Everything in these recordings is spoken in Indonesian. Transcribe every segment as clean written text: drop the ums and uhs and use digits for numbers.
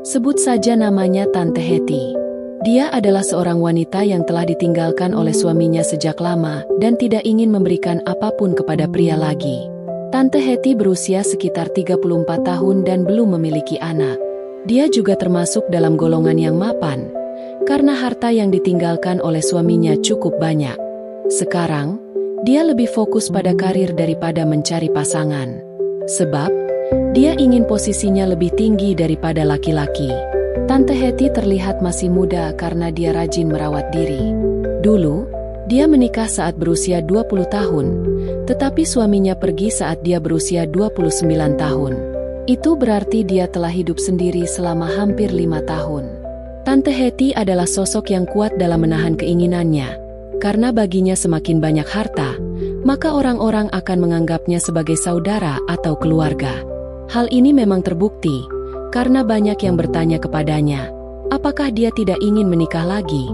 Sebut saja namanya Tante Hetty. Dia adalah seorang wanita yang telah ditinggalkan oleh suaminya sejak lama dan tidak ingin memberikan apapun kepada pria lagi. Tante Hetty berusia sekitar 34 tahun dan belum memiliki anak. Dia juga termasuk dalam golongan yang mapan, karena harta yang ditinggalkan oleh suaminya cukup banyak. Sekarang, dia lebih fokus pada karir daripada mencari pasangan. Sebab, dia ingin posisinya lebih tinggi daripada laki-laki. Tante Hetty terlihat masih muda karena dia rajin merawat diri. Dulu, dia menikah saat berusia 20 tahun, tetapi suaminya pergi saat dia berusia 29 tahun. Itu berarti dia telah hidup sendiri selama hampir 5 tahun. Tante Hetty adalah sosok yang kuat dalam menahan keinginannya, karena baginya semakin banyak harta, maka orang-orang akan menganggapnya sebagai saudara atau keluarga. Hal ini memang terbukti, karena banyak yang bertanya kepadanya, apakah dia tidak ingin menikah lagi?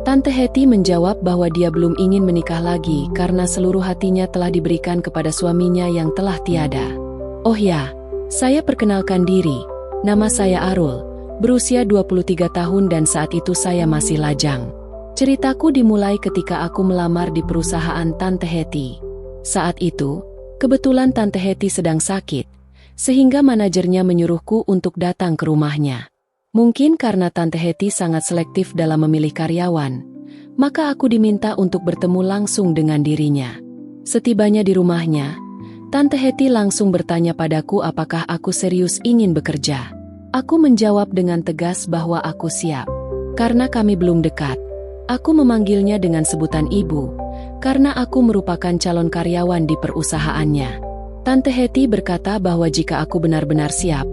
Tante Hetty menjawab bahwa dia belum ingin menikah lagi karena seluruh hatinya telah diberikan kepada suaminya yang telah tiada. Oh ya, saya perkenalkan diri, nama saya Arul, berusia 23 tahun dan saat itu saya masih lajang. Ceritaku dimulai ketika aku melamar di perusahaan Tante Hetty. Saat itu, kebetulan Tante Hetty sedang sakit, sehingga manajernya menyuruhku untuk datang ke rumahnya. Mungkin karena Tante Hetty sangat selektif dalam memilih karyawan, maka aku diminta untuk bertemu langsung dengan dirinya. Setibanya di rumahnya, Tante Hetty langsung bertanya padaku apakah aku serius ingin bekerja. Aku menjawab dengan tegas bahwa aku siap. Karena kami belum dekat, aku memanggilnya dengan sebutan ibu, karena aku merupakan calon karyawan di perusahaannya. Tante Hetty berkata bahwa jika aku benar-benar siap,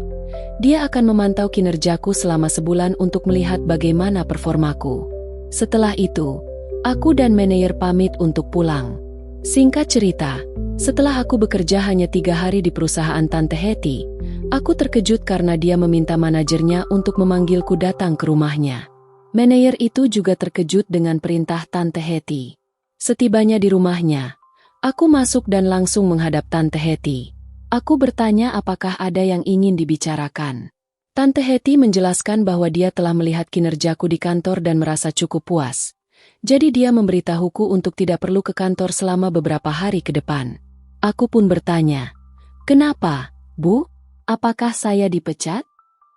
dia akan memantau kinerjaku selama sebulan untuk melihat bagaimana performaku. Setelah itu, aku dan manajer pamit untuk pulang. Singkat cerita, setelah aku bekerja hanya 3 hari di perusahaan Tante Hetty, aku terkejut karena dia meminta manajernya untuk memanggilku datang ke rumahnya. Manajer itu juga terkejut dengan perintah Tante Hetty. Setibanya di rumahnya, aku masuk dan langsung menghadap Tante Hetty. Aku bertanya apakah ada yang ingin dibicarakan. Tante Hetty menjelaskan bahwa dia telah melihat kinerjaku di kantor dan merasa cukup puas. Jadi dia memberitahuku untuk tidak perlu ke kantor selama beberapa hari ke depan. Aku pun bertanya, "Kenapa, Bu? Apakah saya dipecat?"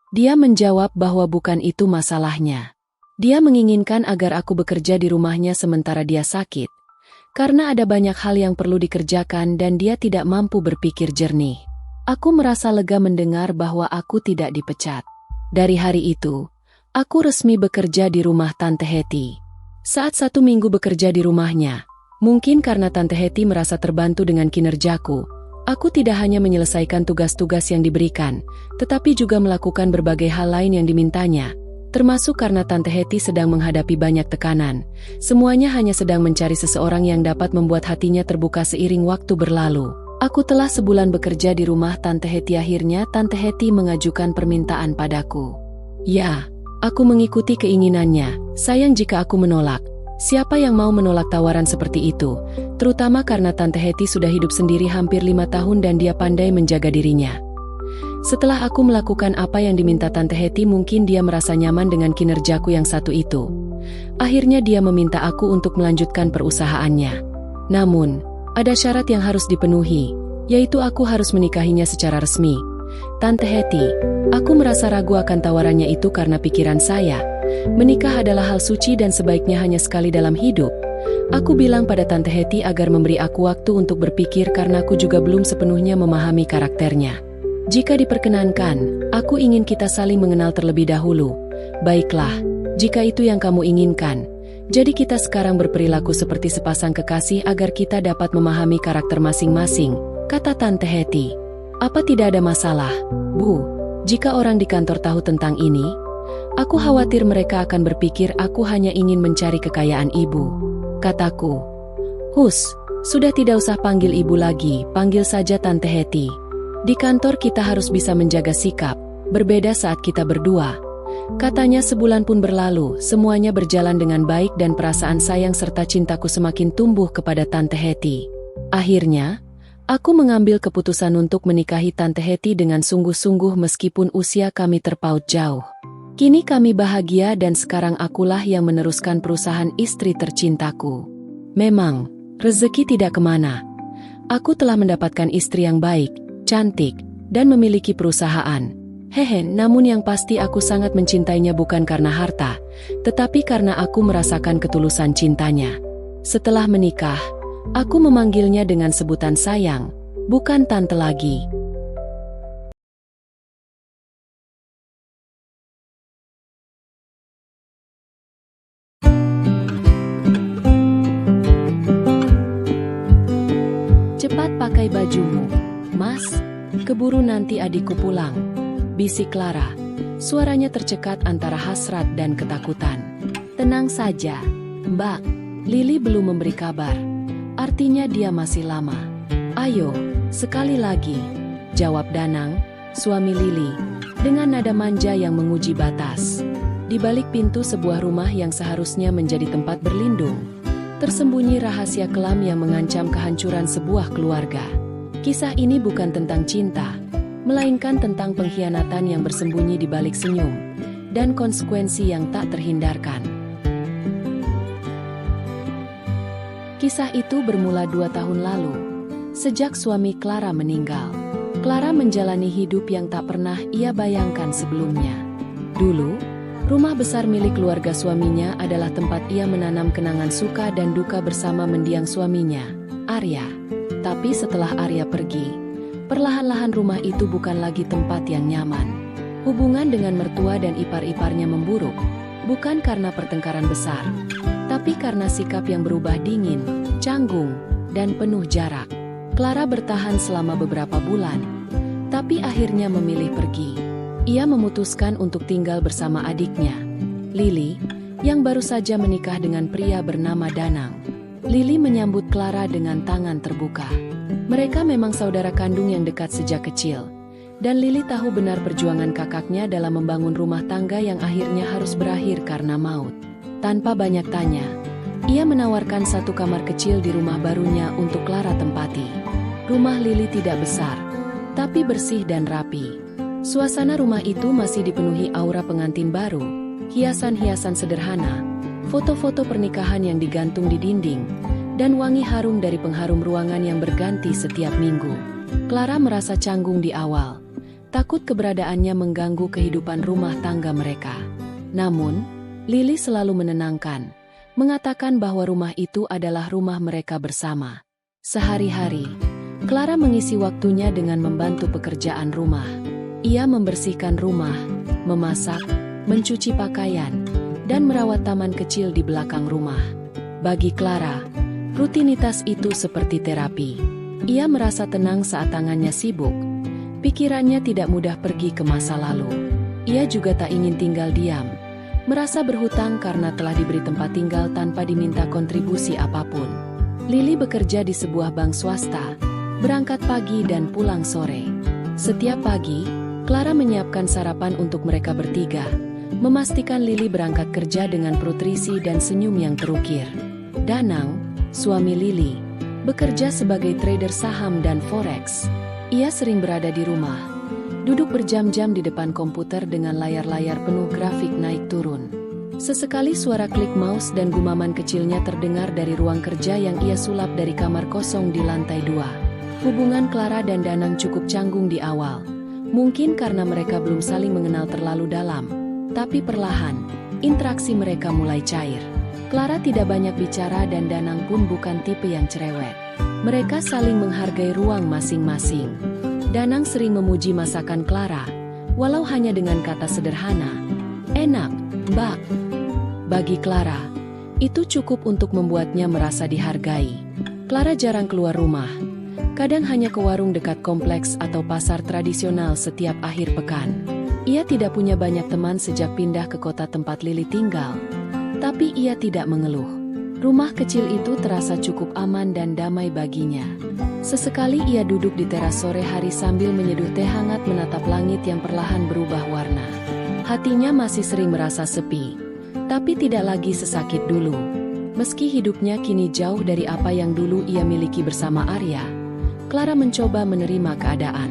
Dia menjawab bahwa bukan itu masalahnya. Dia menginginkan agar aku bekerja di rumahnya sementara dia sakit, karena ada banyak hal yang perlu dikerjakan dan dia tidak mampu berpikir jernih. Aku merasa lega mendengar bahwa aku tidak dipecat. Dari hari itu, aku resmi bekerja di rumah Tante Hetty. Saat 1 minggu bekerja di rumahnya, mungkin karena Tante Hetty merasa terbantu dengan kinerjaku, aku tidak hanya menyelesaikan tugas-tugas yang diberikan, tetapi juga melakukan berbagai hal lain yang dimintanya. Termasuk karena Tante Hetty sedang menghadapi banyak tekanan. Semuanya hanya sedang mencari seseorang yang dapat membuat hatinya terbuka seiring waktu berlalu. Aku telah sebulan bekerja di rumah Tante Hetty. Akhirnya Tante Hetty mengajukan permintaan padaku. Ya, aku mengikuti keinginannya. Sayang jika aku menolak. Siapa yang mau menolak tawaran seperti itu? Terutama karena Tante Hetty sudah hidup sendiri hampir 5 tahun dan dia pandai menjaga dirinya. Setelah aku melakukan apa yang diminta Tante Hetty, mungkin dia merasa nyaman dengan kinerjaku yang satu itu. Akhirnya dia meminta aku untuk melanjutkan perusahaannya. Namun, ada syarat yang harus dipenuhi, yaitu aku harus menikahinya secara resmi. Tante Hetty, aku merasa ragu akan tawarannya itu karena pikiran saya, menikah adalah hal suci dan sebaiknya hanya sekali dalam hidup. Aku bilang pada Tante Hetty agar memberi aku waktu untuk berpikir karena aku juga belum sepenuhnya memahami karakternya. Jika diperkenankan, aku ingin kita saling mengenal terlebih dahulu. Baiklah, jika itu yang kamu inginkan. Jadi kita sekarang berperilaku seperti sepasang kekasih agar kita dapat memahami karakter masing-masing, kata Tante Hetty. Apa tidak ada masalah, Bu, jika orang di kantor tahu tentang ini? Aku khawatir mereka akan berpikir aku hanya ingin mencari kekayaan ibu, kataku. Hus, sudah tidak usah panggil ibu lagi, panggil saja Tante Hetty. Di kantor kita harus bisa menjaga sikap, berbeda saat kita berdua. Katanya. Sebulan pun berlalu, semuanya berjalan dengan baik dan perasaan sayang serta cintaku semakin tumbuh kepada Tante Hetty. Akhirnya, Aku mengambil keputusan untuk menikahi Tante Hetty dengan sungguh-sungguh meskipun usia kami terpaut jauh. Kini kami bahagia dan sekarang akulah yang meneruskan perusahaan istri tercintaku. Memang, rezeki tidak kemana. Aku telah mendapatkan istri yang baik, cantik, dan memiliki perusahaan. Hehe, namun yang pasti aku sangat mencintainya bukan karena harta, tetapi karena aku merasakan ketulusan cintanya. Setelah menikah, aku memanggilnya dengan sebutan sayang, bukan tante lagi. Cepat pakai bajumu, Mas. Keburu nanti adikku pulang. Bisik Clara. Suaranya tercekat antara hasrat dan ketakutan. Tenang saja, Mbak. Lili belum memberi kabar. Artinya dia masih lama. Ayo, sekali lagi. Jawab Danang, suami Lili, dengan nada manja yang menguji batas. Di balik pintu sebuah rumah yang seharusnya menjadi tempat berlindung, tersembunyi rahasia kelam yang mengancam kehancuran sebuah keluarga. Kisah ini bukan tentang cinta, melainkan tentang pengkhianatan yang bersembunyi di balik senyum, dan konsekuensi yang tak terhindarkan. Kisah itu bermula 2 tahun lalu, sejak suami Clara meninggal. Clara menjalani hidup yang tak pernah ia bayangkan sebelumnya. Dulu, rumah besar milik keluarga suaminya adalah tempat ia menanam kenangan suka dan duka bersama mendiang suaminya, Arya. Tapi setelah Arya pergi, perlahan-lahan rumah itu bukan lagi tempat yang nyaman. Hubungan dengan mertua dan ipar-iparnya memburuk, bukan karena pertengkaran besar, tapi karena sikap yang berubah dingin, canggung, dan penuh jarak. Clara bertahan selama beberapa bulan, tapi akhirnya memilih pergi. Ia memutuskan untuk tinggal bersama adiknya, Lili, yang baru saja menikah dengan pria bernama Danang. Lili menyambut Clara dengan tangan terbuka. Mereka memang saudara kandung yang dekat sejak kecil, dan Lili tahu benar perjuangan kakaknya dalam membangun rumah tangga yang akhirnya harus berakhir karena maut. Tanpa banyak tanya, ia menawarkan satu kamar kecil di rumah barunya untuk Clara tempati. Rumah Lili tidak besar, tapi bersih dan rapi. Suasana rumah itu masih dipenuhi aura pengantin baru, hiasan-hiasan sederhana, foto-foto pernikahan yang digantung di dinding, dan wangi harum dari pengharum ruangan yang berganti setiap minggu. Clara merasa canggung di awal, takut keberadaannya mengganggu kehidupan rumah tangga mereka. Namun, Lili selalu menenangkan, mengatakan bahwa rumah itu adalah rumah mereka bersama. Sehari-hari, Clara mengisi waktunya dengan membantu pekerjaan rumah. Ia membersihkan rumah, memasak, mencuci pakaian, dan merawat taman kecil di belakang rumah. Bagi Clara, rutinitas itu seperti terapi. Ia merasa tenang saat tangannya sibuk. Pikirannya tidak mudah pergi ke masa lalu. Ia juga tak ingin tinggal diam, merasa berhutang karena telah diberi tempat tinggal tanpa diminta kontribusi apapun. Lili bekerja di sebuah bank swasta, berangkat pagi dan pulang sore. Setiap pagi, Clara menyiapkan sarapan untuk mereka bertiga, memastikan Lili berangkat kerja dengan perut terisi dan senyum yang terukir. Danang, suami Lili, bekerja sebagai trader saham dan forex. Ia sering berada di rumah, duduk berjam-jam di depan komputer dengan layar-layar penuh grafik naik turun. Sesekali suara klik mouse dan gumaman kecilnya terdengar dari ruang kerja yang ia sulap dari kamar kosong di lantai 2. Hubungan Clara dan Danang cukup canggung di awal. Mungkin karena mereka belum saling mengenal terlalu dalam, tapi perlahan, interaksi mereka mulai cair. Clara tidak banyak bicara dan Danang pun bukan tipe yang cerewet. Mereka saling menghargai ruang masing-masing. Danang sering memuji masakan Clara, walau hanya dengan kata sederhana, "Enak, Mbak." Bagi Clara, itu cukup untuk membuatnya merasa dihargai. Clara jarang keluar rumah. Kadang hanya ke warung dekat kompleks atau pasar tradisional setiap akhir pekan. Ia tidak punya banyak teman sejak pindah ke kota tempat Lili tinggal. Tapi ia tidak mengeluh. Rumah kecil itu terasa cukup aman dan damai baginya. Sesekali ia duduk di teras sore hari sambil menyeduh teh hangat menatap langit yang perlahan berubah warna. Hatinya masih sering merasa sepi, tapi tidak lagi sesakit dulu. Meski hidupnya kini jauh dari apa yang dulu ia miliki bersama Arya, Clara mencoba menerima keadaan.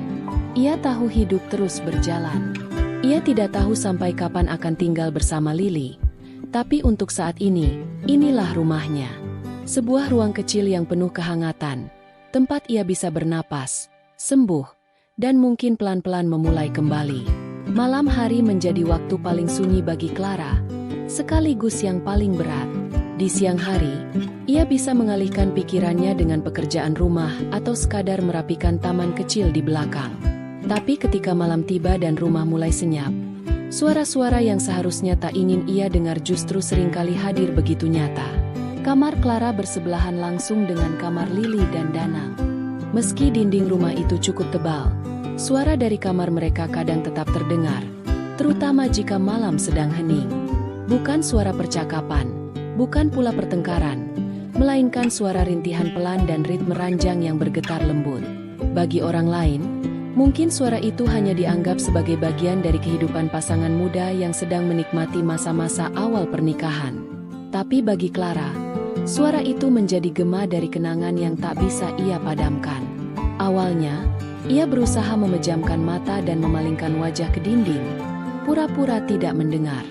Ia tahu hidup terus berjalan. Ia tidak tahu sampai kapan akan tinggal bersama Lily. Tapi untuk saat ini, inilah rumahnya. Sebuah ruang kecil yang penuh kehangatan. Tempat ia bisa bernapas, sembuh, dan mungkin pelan-pelan memulai kembali. Malam hari menjadi waktu paling sunyi bagi Clara, sekaligus yang paling berat. Di siang hari, ia bisa mengalihkan pikirannya dengan pekerjaan rumah atau sekadar merapikan taman kecil di belakang. Tapi ketika malam tiba dan rumah mulai senyap, suara-suara yang seharusnya tak ingin ia dengar justru seringkali hadir begitu nyata. Kamar Clara bersebelahan langsung dengan kamar Lily dan Danang. Meski dinding rumah itu cukup tebal, suara dari kamar mereka kadang tetap terdengar, terutama jika malam sedang hening. Bukan suara percakapan, bukan pula pertengkaran, melainkan suara rintihan pelan dan ritme ranjang yang bergetar lembut. Bagi orang lain, mungkin suara itu hanya dianggap sebagai bagian dari kehidupan pasangan muda yang sedang menikmati masa-masa awal pernikahan. Tapi bagi Clara, suara itu menjadi gema dari kenangan yang tak bisa ia padamkan. Awalnya, ia berusaha memejamkan mata dan memalingkan wajah ke dinding, pura-pura tidak mendengar.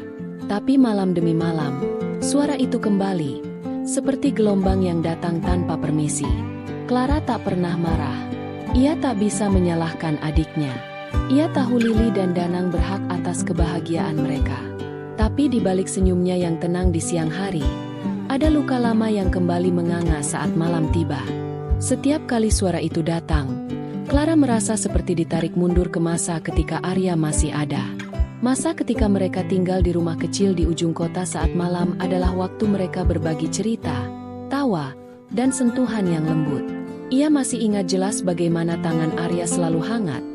Tapi malam demi malam, suara itu kembali, seperti gelombang yang datang tanpa permisi. Clara tak pernah marah. Ia tak bisa menyalahkan adiknya. Ia tahu Lily dan Danang berhak atas kebahagiaan mereka. Tapi di balik senyumnya yang tenang di siang hari, ada luka lama yang kembali menganga saat malam tiba. Setiap kali suara itu datang, Clara merasa seperti ditarik mundur ke masa ketika Arya masih ada. Masa ketika mereka tinggal di rumah kecil di ujung kota saat malam adalah waktu mereka berbagi cerita, tawa, dan sentuhan yang lembut. Ia masih ingat jelas bagaimana tangan Arya selalu hangat,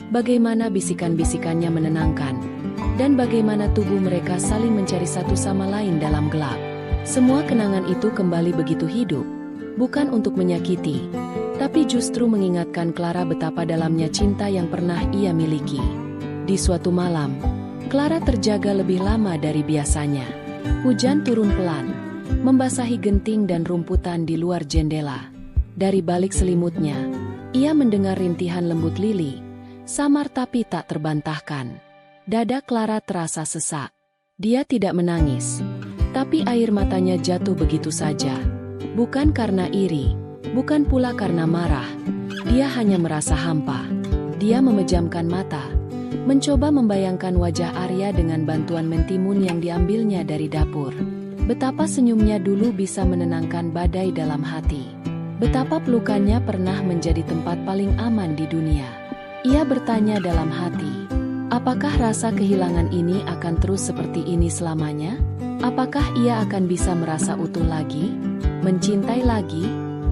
bagaimana bisikan-bisikannya menenangkan, dan bagaimana tubuh mereka saling mencari satu sama lain dalam gelap. Semua kenangan itu kembali begitu hidup, bukan untuk menyakiti, tapi justru mengingatkan Clara betapa dalamnya cinta yang pernah ia miliki. Di suatu malam, Clara terjaga lebih lama dari biasanya. Hujan turun pelan, membasahi genting dan rumputan di luar jendela. Dari balik selimutnya, ia mendengar rintihan lembut Lily, samar tapi tak terbantahkan. Dada Clara terasa sesak. Dia tidak menangis, tapi air matanya jatuh begitu saja. Bukan karena iri, bukan pula karena marah. Dia hanya merasa hampa. Dia memejamkan mata, mencoba membayangkan wajah Arya dengan bantuan mentimun yang diambilnya dari dapur. Betapa senyumnya dulu bisa menenangkan badai dalam hati. Betapa pelukannya pernah menjadi tempat paling aman di dunia. Ia bertanya dalam hati, apakah rasa kehilangan ini akan terus seperti ini selamanya? Apakah ia akan bisa merasa utuh lagi, mencintai lagi,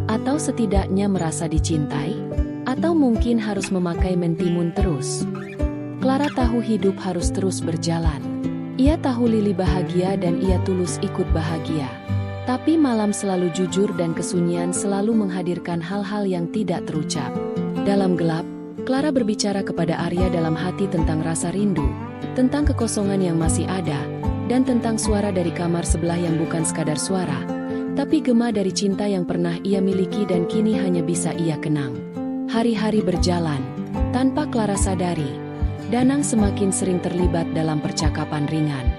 atau setidaknya merasa dicintai? Atau mungkin harus memakai mentimun terus? Clara tahu hidup harus terus berjalan. Ia tahu Lily bahagia dan ia tulus ikut bahagia. Tapi malam selalu jujur dan kesunyian selalu menghadirkan hal-hal yang tidak terucap. Dalam gelap, Clara berbicara kepada Arya dalam hati tentang rasa rindu, tentang kekosongan yang masih ada, dan tentang suara dari kamar sebelah yang bukan sekadar suara, tapi gema dari cinta yang pernah ia miliki dan kini hanya bisa ia kenang. Hari-hari berjalan, tanpa Clara sadari, Danang semakin sering terlibat dalam percakapan ringan.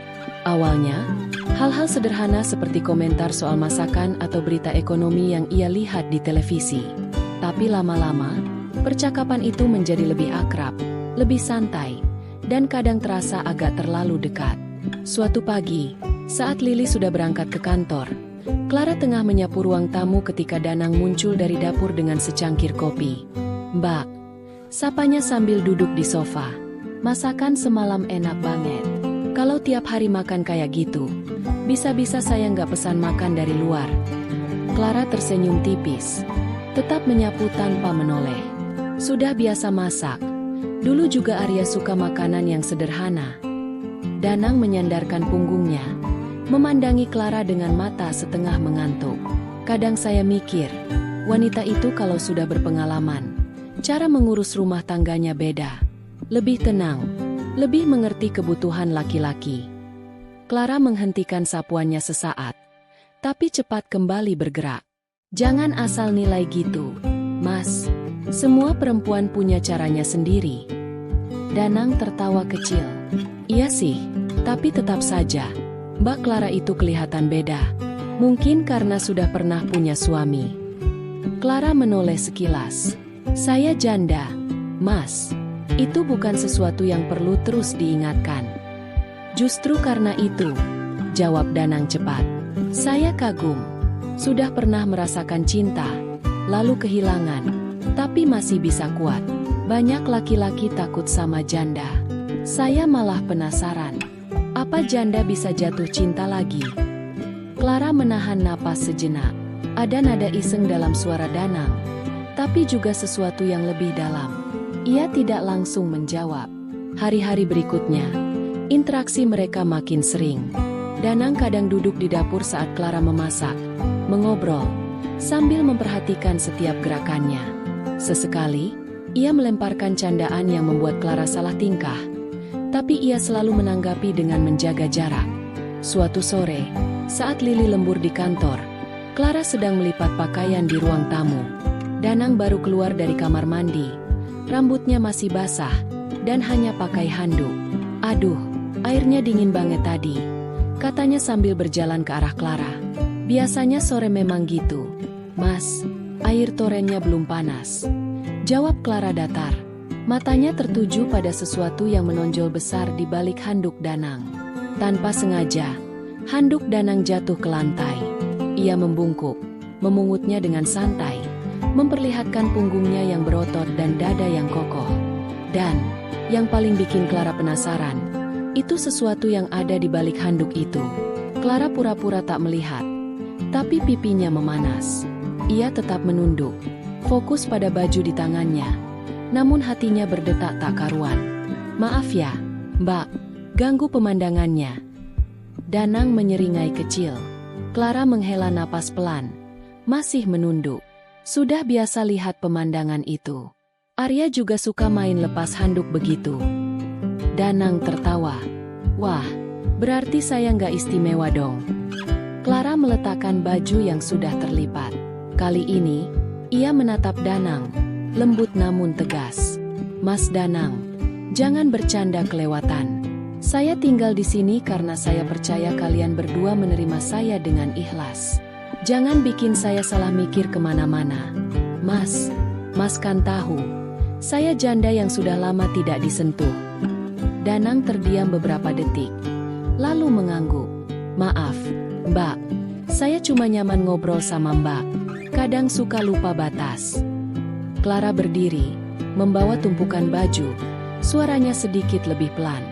Awalnya, hal-hal sederhana seperti komentar soal masakan atau berita ekonomi yang ia lihat di televisi. Tapi lama-lama, percakapan itu menjadi lebih akrab, lebih santai, dan kadang terasa agak terlalu dekat. Suatu pagi, saat Lily sudah berangkat ke kantor, Clara tengah menyapu ruang tamu ketika Danang muncul dari dapur dengan secangkir kopi. "Mbak," sapanya sambil duduk di sofa. "Masakan semalam enak banget. Kalau tiap hari makan kayak gitu, bisa-bisa saya nggak pesan makan dari luar." Clara tersenyum tipis, tetap menyapu tanpa menoleh. Sudah biasa masak. Dulu juga Arya suka makanan yang sederhana. Danang menyandarkan punggungnya, memandangi Clara dengan mata setengah mengantuk. "Kadang saya mikir, wanita itu kalau sudah berpengalaman, cara mengurus rumah tangganya beda. Lebih tenang, lebih mengerti kebutuhan laki-laki." Clara menghentikan sapuannya sesaat, tapi cepat kembali bergerak. "Jangan asal nilai gitu, Mas. Semua perempuan punya caranya sendiri. Danang tertawa kecil. Iya sih, tapi tetap saja, Mbak Clara itu kelihatan beda. Mungkin karena sudah pernah punya suami. Clara menoleh sekilas. Saya janda, Mas. Itu bukan sesuatu yang perlu terus diingatkan. Justru karena itu, jawab Danang cepat. Saya kagum. Sudah pernah merasakan cinta, lalu kehilangan, tapi masih bisa kuat. Banyak laki-laki takut sama janda. Saya malah penasaran. Apa janda bisa jatuh cinta lagi? Clara menahan napas sejenak. Ada nada iseng dalam suara Danang, tapi juga sesuatu yang lebih dalam. Ia tidak langsung menjawab. Hari-hari berikutnya, interaksi mereka makin sering. Danang kadang duduk di dapur saat Clara memasak, mengobrol, sambil memperhatikan setiap gerakannya. Sesekali, ia melemparkan candaan yang membuat Clara salah tingkah, tapi ia selalu menanggapi dengan menjaga jarak. Suatu sore, saat Lili lembur di kantor, Clara sedang melipat pakaian di ruang tamu. Danang baru keluar dari kamar mandi. Rambutnya masih basah, dan hanya pakai handuk. Aduh, airnya dingin banget tadi, katanya sambil berjalan ke arah Clara. Biasanya sore memang gitu, Mas, air torennya belum panas, jawab Clara datar. Matanya tertuju pada sesuatu yang menonjol besar di balik handuk Danang. Tanpa sengaja, handuk Danang jatuh ke lantai. Ia membungkuk, memungutnya dengan santai, memperlihatkan punggungnya yang berotot dan dada yang kokoh. Dan, yang paling bikin Clara penasaran, itu sesuatu yang ada di balik handuk itu. Clara pura-pura tak melihat, tapi pipinya memanas. Ia tetap menunduk, fokus pada baju di tangannya. Namun hatinya berdetak tak karuan. Maaf ya, Mbak, ganggu pemandangannya. Danang menyeringai kecil. Clara menghela napas pelan, masih menunduk. Sudah biasa lihat pemandangan itu. Arya juga suka main lepas handuk begitu. Danang tertawa. Wah, berarti saya nggak istimewa dong. Clara meletakkan baju yang sudah terlipat. Kali ini, ia menatap Danang, lembut namun tegas. Mas Danang, jangan bercanda kelewatan. Saya tinggal di sini karena saya percaya kalian berdua menerima saya dengan ikhlas. Jangan bikin saya salah mikir kemana-mana. Mas kan tahu, saya janda yang sudah lama tidak disentuh. Danang terdiam beberapa detik, lalu mengangguk. Maaf, Mbak, saya cuma nyaman ngobrol sama Mbak. Kadang suka lupa batas. Clara berdiri, membawa tumpukan baju, suaranya sedikit lebih pelan.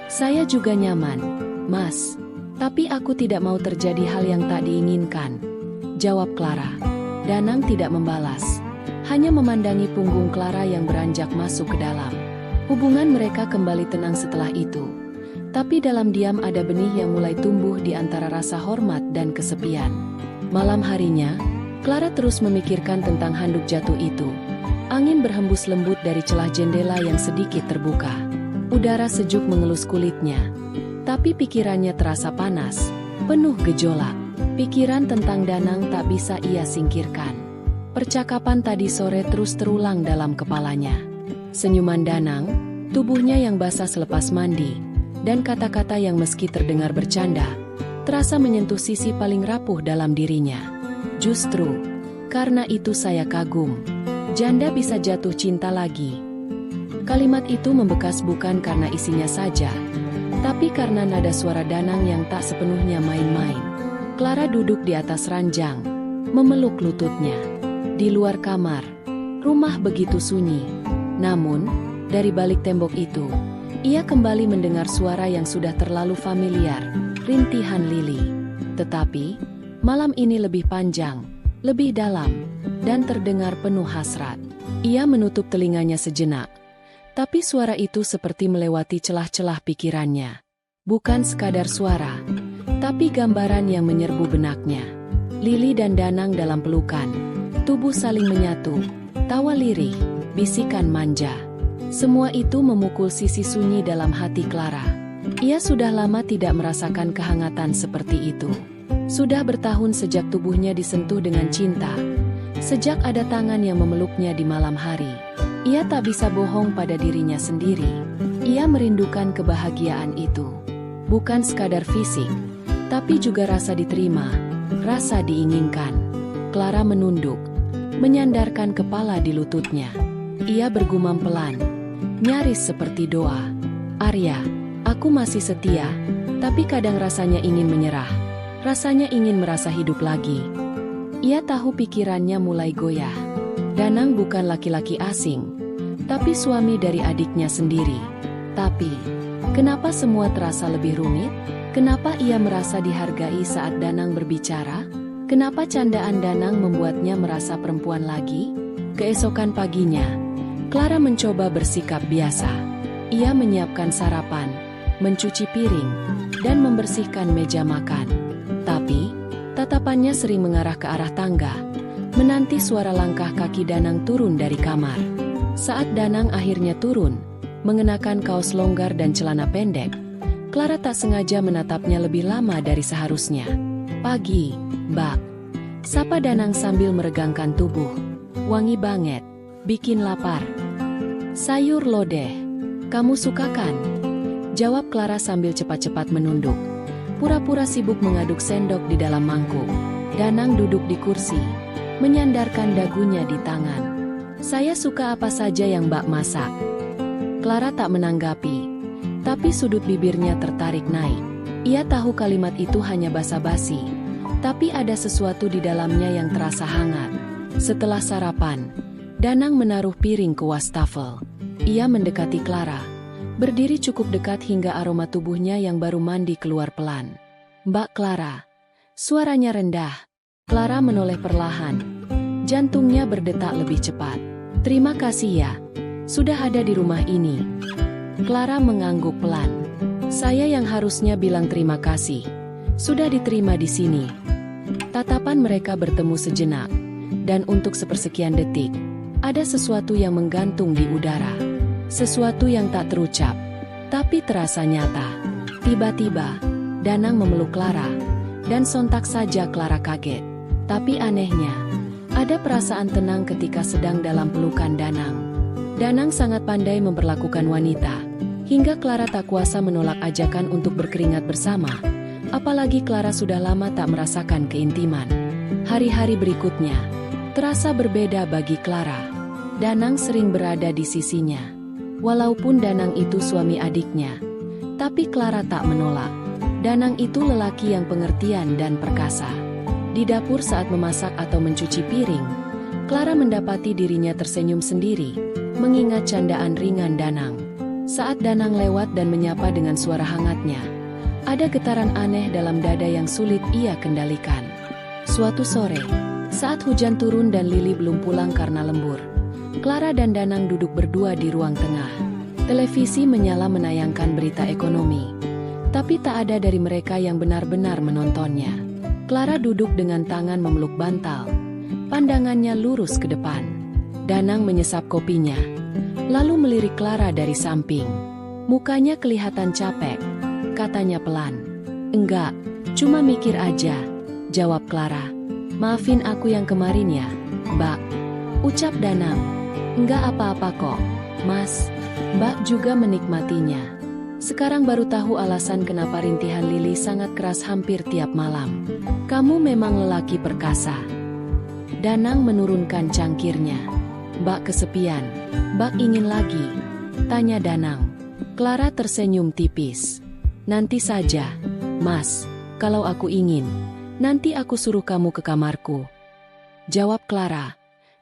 Saya juga nyaman, Mas, tapi aku tidak mau terjadi hal yang tak diinginkan, jawab Clara. Danang tidak membalas, hanya memandangi punggung Clara yang beranjak masuk ke dalam. Hubungan mereka kembali tenang setelah itu. Tapi dalam diam ada benih yang mulai tumbuh di antara rasa hormat dan kesepian. Malam harinya, Clara terus memikirkan tentang handuk jatuh itu. Angin berhembus lembut dari celah jendela yang sedikit terbuka. Udara sejuk mengelus kulitnya. Tapi pikirannya terasa panas, penuh gejolak. Pikiran tentang Danang tak bisa ia singkirkan. Percakapan tadi sore terus terulang dalam kepalanya. Senyuman Danang, tubuhnya yang basah selepas mandi, dan kata-kata yang meski terdengar bercanda, terasa menyentuh sisi paling rapuh dalam dirinya. Justru, karena itu saya kagum. Janda bisa jatuh cinta lagi. Kalimat itu membekas bukan karena isinya saja, tapi karena nada suara Danang yang tak sepenuhnya main-main. Clara duduk di atas ranjang, memeluk lututnya. Di luar kamar, rumah begitu sunyi. Namun, dari balik tembok itu, ia kembali mendengar suara yang sudah terlalu familiar, rintihan Lili. Tetapi, malam ini lebih panjang, lebih dalam, dan terdengar penuh hasrat. Ia menutup telinganya sejenak. Tapi suara itu seperti melewati celah-celah pikirannya. Bukan sekadar suara, tapi gambaran yang menyerbu benaknya. Lili dan Danang dalam pelukan, tubuh saling menyatu, tawa lirih, bisikan manja. Semua itu memukul sisi sunyi dalam hati Clara. Ia sudah lama tidak merasakan kehangatan seperti itu. Sudah bertahun sejak tubuhnya disentuh dengan cinta, Sejak ada tangan yang memeluknya di malam hari, ia tak bisa bohong pada dirinya sendiri. Ia merindukan kebahagiaan itu. Bukan sekadar fisik, tapi juga rasa diterima, rasa diinginkan. Clara menunduk, menyandarkan kepala di lututnya. Ia bergumam pelan, nyaris seperti doa. Arya, aku masih setia, tapi kadang rasanya ingin menyerah. Rasanya ingin merasa hidup lagi. Ia tahu pikirannya mulai goyah. Danang bukan laki-laki asing, tapi suami dari adiknya sendiri. Tapi, kenapa semua terasa lebih rumit? Kenapa ia merasa dihargai saat Danang berbicara? Kenapa candaan Danang membuatnya merasa perempuan lagi? Keesokan paginya, Clara mencoba bersikap biasa. Ia menyiapkan sarapan, mencuci piring, dan membersihkan meja makan. Tapi, tatapannya sering mengarah ke arah tangga, menanti suara langkah kaki Danang turun dari kamar. Saat Danang akhirnya turun, mengenakan kaos longgar dan celana pendek, Clara tak sengaja menatapnya lebih lama dari seharusnya. Pagi, Mbak. Sapa Danang sambil meregangkan tubuh. Wangi banget, bikin lapar. Sayur lodeh, kamu suka kan? Jawab Clara sambil cepat-cepat menunduk. Pura-pura sibuk mengaduk sendok di dalam mangkuk. Danang duduk di kursi, menyandarkan dagunya di tangan. Saya suka apa saja yang Mbak masak. Clara tak menanggapi, tapi sudut bibirnya tertarik naik. Ia tahu kalimat itu hanya basa-basi, tapi ada sesuatu di dalamnya yang terasa hangat. Setelah sarapan, Danang menaruh piring ke wastafel. Ia mendekati Clara, berdiri cukup dekat hingga aroma tubuhnya yang baru mandi keluar pelan. Mbak Clara. Suaranya rendah. Clara menoleh perlahan. Jantungnya berdetak lebih cepat. Terima kasih ya. Sudah ada di rumah ini. Clara mengangguk pelan. Saya yang harusnya bilang terima kasih. Sudah diterima di sini. Tatapan mereka bertemu sejenak. Dan untuk sepersekian detik, ada sesuatu yang menggantung di udara. Sesuatu yang tak terucap, tapi terasa nyata. Tiba-tiba, Danang memeluk Clara, dan sontak saja Clara kaget. Tapi anehnya, ada perasaan tenang ketika sedang dalam pelukan Danang. Danang sangat pandai memperlakukan wanita, hingga Clara tak kuasa menolak ajakan untuk berkeringat bersama. Apalagi Clara sudah lama tak merasakan keintiman. Hari-hari berikutnya, terasa berbeda bagi Clara. Danang sering berada di sisinya. Walaupun Danang itu suami adiknya, tapi Clara tak menolak. Danang itu lelaki yang pengertian dan perkasa. Di dapur saat memasak atau mencuci piring, Clara mendapati dirinya tersenyum sendiri, mengingat candaan ringan Danang. Saat Danang lewat dan menyapa dengan suara hangatnya, ada getaran aneh dalam dada yang sulit ia kendalikan. Suatu sore, saat hujan turun dan Lili belum pulang karena lembur, Clara dan Danang duduk berdua di ruang tengah. Televisi menyala menayangkan berita ekonomi, tapi tak ada dari mereka yang benar-benar menontonnya. Clara duduk dengan tangan memeluk bantal, pandangannya lurus ke depan. Danang menyesap kopinya, lalu melirik Clara dari samping. Mukanya kelihatan capek, katanya pelan. Enggak, cuma mikir aja, jawab Clara. Maafin aku yang kemarin ya, Mbak, ucap Danang. Enggak apa-apa kok, Mas. Mbak juga menikmatinya. Sekarang baru tahu alasan kenapa rintihan Lili sangat keras hampir tiap malam. Kamu memang lelaki perkasa. Danang menurunkan cangkirnya. Mbak kesepian. Mbak ingin lagi? Tanya Danang. Clara tersenyum tipis. Nanti saja, Mas. Kalau aku ingin, nanti aku suruh kamu ke kamarku. Jawab Clara,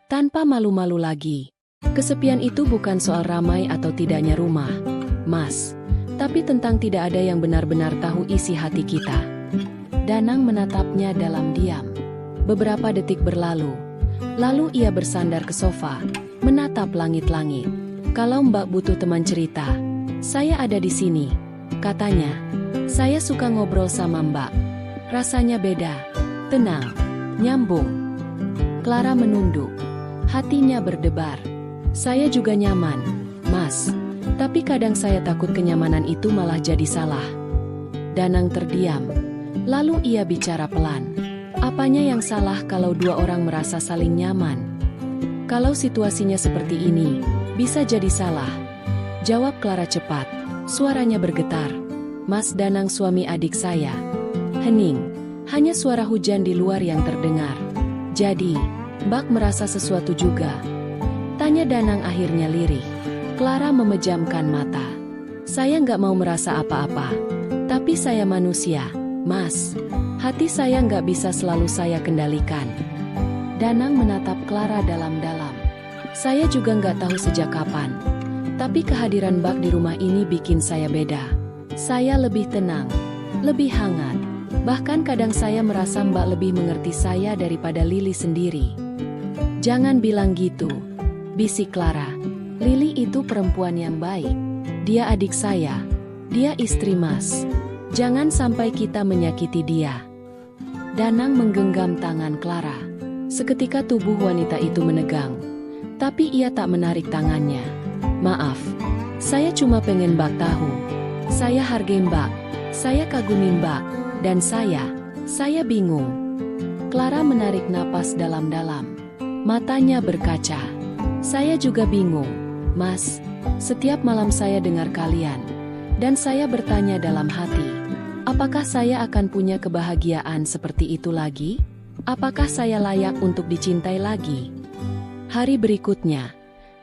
tanpa malu-malu lagi. Kesepian itu bukan soal ramai atau tidaknya rumah, Mas. Tapi tentang tidak ada yang benar-benar tahu isi hati kita. Danang menatapnya dalam diam. Beberapa detik berlalu. Lalu ia bersandar ke sofa, menatap langit-langit. Kalau Mbak butuh teman cerita, saya ada di sini, katanya. Saya suka ngobrol sama Mbak. Rasanya beda, tenang, nyambung. Clara menunduk. Hatinya berdebar. Saya juga nyaman, Mas. Tapi kadang saya takut kenyamanan itu malah jadi salah. Danang terdiam. Lalu ia bicara pelan. Apanya yang salah kalau dua orang merasa saling nyaman? Kalau situasinya seperti ini, bisa jadi salah. Jawab Clara cepat. Suaranya bergetar. Mas Danang suami adik saya. Hening. Hanya suara hujan di luar yang terdengar. Jadi, Mbak merasa sesuatu juga? Tanya Danang akhirnya lirih. Clara memejamkan mata. Saya nggak mau merasa apa-apa. Tapi saya manusia, Mas. Hati saya nggak bisa selalu saya kendalikan. Danang menatap Clara dalam-dalam. Saya juga nggak tahu sejak kapan. Tapi kehadiran Mbak di rumah ini bikin saya beda. Saya lebih tenang, lebih hangat. Bahkan kadang saya merasa Mbak lebih mengerti saya daripada Lili sendiri. Jangan bilang gitu, bisik Clara. Lili itu perempuan yang baik. Dia adik saya. Dia istri Mas. Jangan sampai kita menyakiti dia. Danang menggenggam tangan Clara. Seketika tubuh wanita itu menegang. Tapi ia tak menarik tangannya. Maaf, saya cuma pengen Mbak tahu. Saya hargai Mbak. Saya kagumi Mbak. Dan saya bingung. Clara menarik napas dalam-dalam. Matanya berkaca. Saya juga bingung, Mas. Setiap malam saya dengar kalian. Dan saya bertanya dalam hati. Apakah saya akan punya kebahagiaan seperti itu lagi? Apakah saya layak untuk dicintai lagi? Hari berikutnya,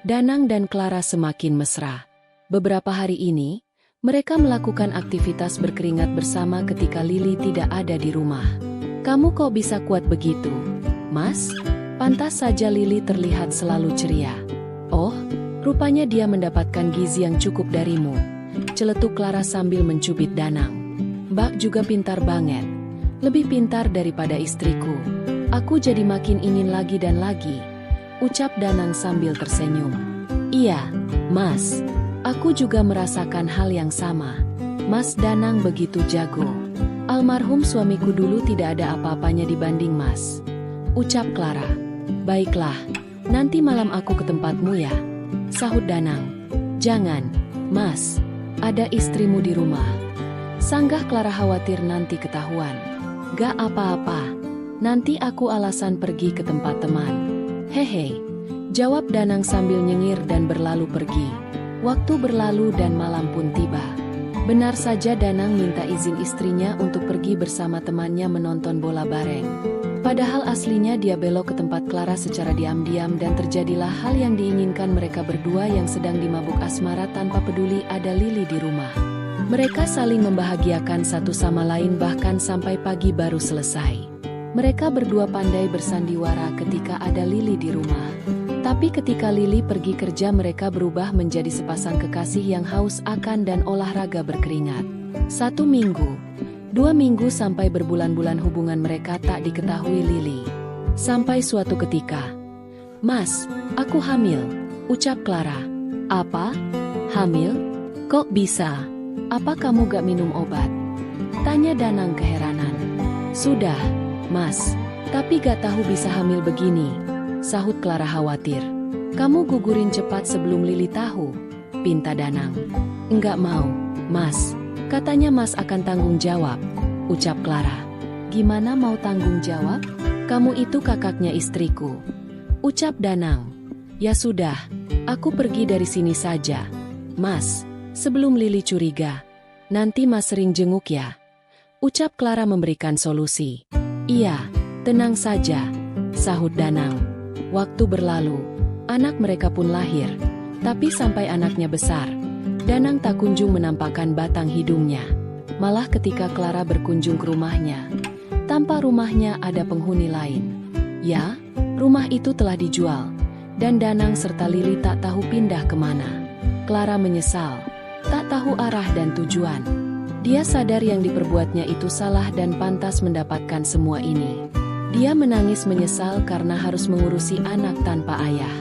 Danang dan Clara semakin mesra. Beberapa hari ini, mereka melakukan aktivitas berkeringat bersama ketika Lili tidak ada di rumah. Kamu kok bisa kuat begitu, Mas? Pantas saja Lili terlihat selalu ceria. Oh, rupanya dia mendapatkan gizi yang cukup darimu. Celetuk Clara sambil mencubit Danang. Mbak juga pintar banget. Lebih pintar daripada istriku. Aku jadi makin ingin lagi dan lagi. Ucap Danang sambil tersenyum. Iya, Mas. Aku juga merasakan hal yang sama. Mas Danang begitu jago. Almarhum suamiku dulu tidak ada apa-apanya dibanding Mas. Ucap Clara. Baiklah, nanti malam aku ke tempatmu ya. Sahut Danang. Jangan, Mas. Ada istrimu di rumah. Sanggah Clara khawatir nanti ketahuan. Gak apa-apa. Nanti aku alasan pergi ke tempat teman. Hehe. Jawab Danang sambil nyengir dan berlalu pergi. Waktu berlalu dan malam pun tiba. Benar saja Danang minta izin istrinya untuk pergi bersama temannya menonton bola bareng. Padahal aslinya dia belok ke tempat Clara secara diam-diam dan terjadilah hal yang diinginkan mereka berdua yang sedang dimabuk asmara tanpa peduli ada Lili di rumah. Mereka saling membahagiakan satu sama lain bahkan sampai pagi baru selesai. Mereka berdua pandai bersandiwara ketika ada Lili di rumah. Tapi ketika Lili pergi kerja mereka berubah menjadi sepasang kekasih yang haus akan dan olahraga berkeringat. 1 minggu, 2 minggu sampai berbulan-bulan hubungan mereka tak diketahui Lili. Sampai suatu ketika, Mas, aku hamil, ucap Clara. Apa? Hamil? Kok bisa? Apa kamu gak minum obat? Tanya Danang keheranan. Sudah, Mas, tapi gak tahu bisa hamil begini. Sahut Clara khawatir. Kamu gugurin cepat sebelum Lili tahu, pinta Danang. Enggak mau, Mas. Katanya Mas akan tanggung jawab, ucap Clara. Gimana mau tanggung jawab? Kamu itu kakaknya istriku, ucap Danang. Ya sudah, aku pergi dari sini saja. Mas, sebelum Lili curiga, nanti Mas sering jenguk ya, ucap Clara memberikan solusi. Iya, tenang saja, sahut Danang. Waktu berlalu, anak mereka pun lahir. Tapi sampai anaknya besar, Danang tak kunjung menampakkan batang hidungnya. Malah ketika Clara berkunjung ke rumahnya, tanpa rumahnya ada penghuni lain. Ya, rumah itu telah dijual, dan Danang serta Lili tak tahu pindah kemana. Clara menyesal, tak tahu arah dan tujuan. Dia sadar yang diperbuatnya itu salah dan pantas mendapatkan semua ini. Dia menangis menyesal karena harus mengurusi anak tanpa ayah.